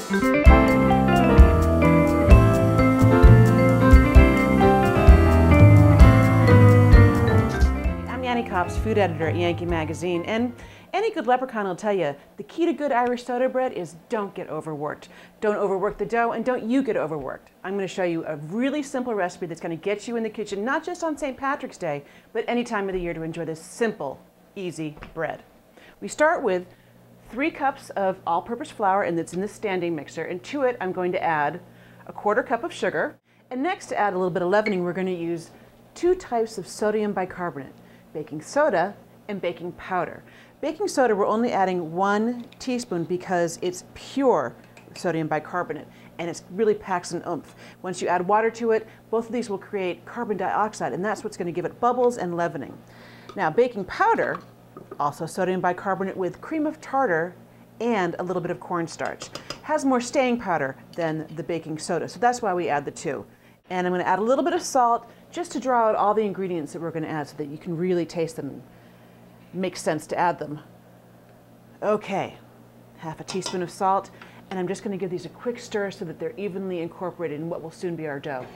Food editor at Yankee magazine, and any good leprechaun will tell you the key to good Irish soda bread is don't get overworked. Don't overwork the dough, and don't you get overworked. I'm going to show you a really simple recipe that's going to get you in the kitchen, not just on St. Patrick's Day, but any time of the year to enjoy this simple, easy bread. We start with 3 cups of all-purpose flour, and that's in the standing mixer, and to it I'm going to add a 1/4 cup of sugar, and next to add a little bit of leavening, we're going to use 2 types of sodium bicarbonate. Baking soda and baking powder. Baking soda, we're only adding 1 teaspoon because it's pure sodium bicarbonate and it really packs an oomph. Once you add water to it, both of these will create carbon dioxide, and that's what's going to give it bubbles and leavening. Now, baking powder, also sodium bicarbonate with cream of tartar and a little bit of cornstarch, has more staying powder than the baking soda, so that's why we add the 2. And I'm going to add a little bit of salt just to draw out all the ingredients that we're going to add so that you can really taste them and make sense to add them. Okay, 1/2 teaspoon of salt, and I'm just going to give these a quick stir so that they're evenly incorporated in what will soon be our dough.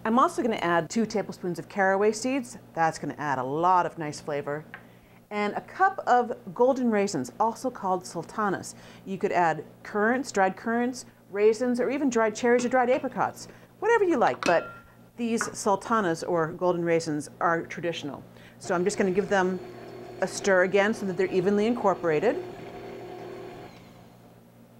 I'm also going to add 2 tablespoons of caraway seeds. That's going to add a lot of nice flavor. And a cup of golden raisins, also called sultanas. You could add currants, dried currants, raisins, or even dried cherries or dried apricots. Whatever you like, but these sultanas or golden raisins are traditional. So I'm just going to give them a stir again so that they're evenly incorporated.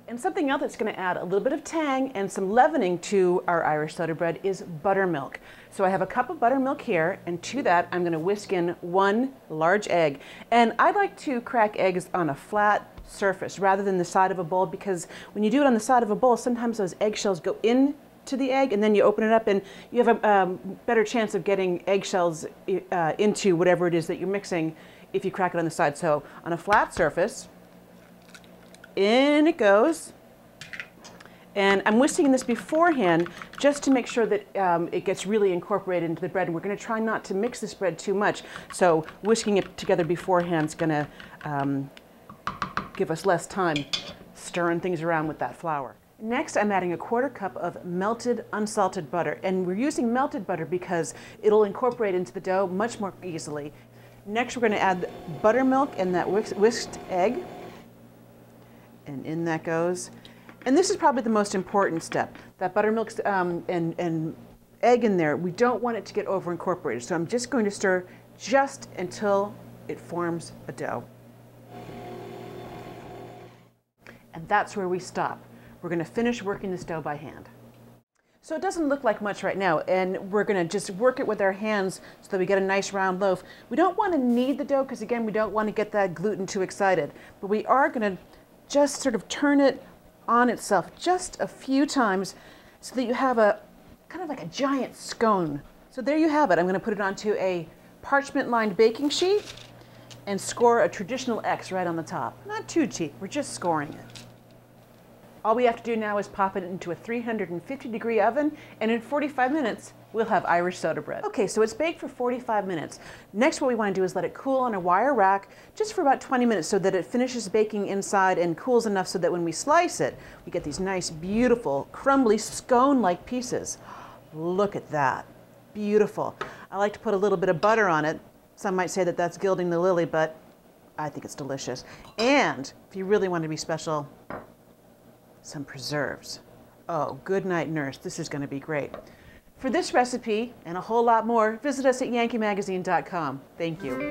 And something else that's going to add a little bit of tang and some leavening to our Irish soda bread is buttermilk. So I have a cup of buttermilk here, and to that I'm going to whisk in 1 large egg. And I like to crack eggs on a flat surface rather than the side of a bowl, because when you do it on the side of a bowl, sometimes those eggshells go into the egg, and then you open it up and you have a better chance of getting eggshells into whatever it is that you're mixing if you crack it on the side. So on a flat surface, in it goes. And I'm whisking this beforehand just to make sure that it gets really incorporated into the bread. And we're going to try not to mix this bread too much. So whisking it together beforehand is going to give us less time stirring things around with that flour. Next, I'm adding a 1/4 cup of melted unsalted butter. And we're using melted butter because it'll incorporate into the dough much more easily. Next, we're going to add buttermilk and that whisked egg. And in that goes. And this is probably the most important step. That buttermilk and egg in there, we don't want it to get over incorporated. So I'm just going to stir just until it forms a dough. And that's where we stop. We're going to finish working this dough by hand. So it doesn't look like much right now, and we're going to just work it with our hands so that we get a nice round loaf. We don't want to knead the dough because, again, we don't want to get that gluten too excited. But we are going to just sort of turn it on itself just a few times so that you have a kind of like a giant scone. So there you have it. I'm going to put it onto a parchment-lined baking sheet and score a traditional X right on the top. Not too cheap, we're just scoring it. All we have to do now is pop it into a 350-degree oven, and in 45 minutes, we'll have Irish soda bread. Okay, so it's baked for 45 minutes. Next, what we want to do is let it cool on a wire rack just for about 20 minutes so that it finishes baking inside and cools enough so that when we slice it, we get these nice, beautiful, crumbly, scone-like pieces. Look at that. Beautiful. I like to put a little bit of butter on it. Some might say that that's gilding the lily, but I think it's delicious. And if you really want to be special, some preserves. Oh, good night, nurse. This is going to be great. For this recipe and a whole lot more, visit us at yankeemagazine.com. Thank you.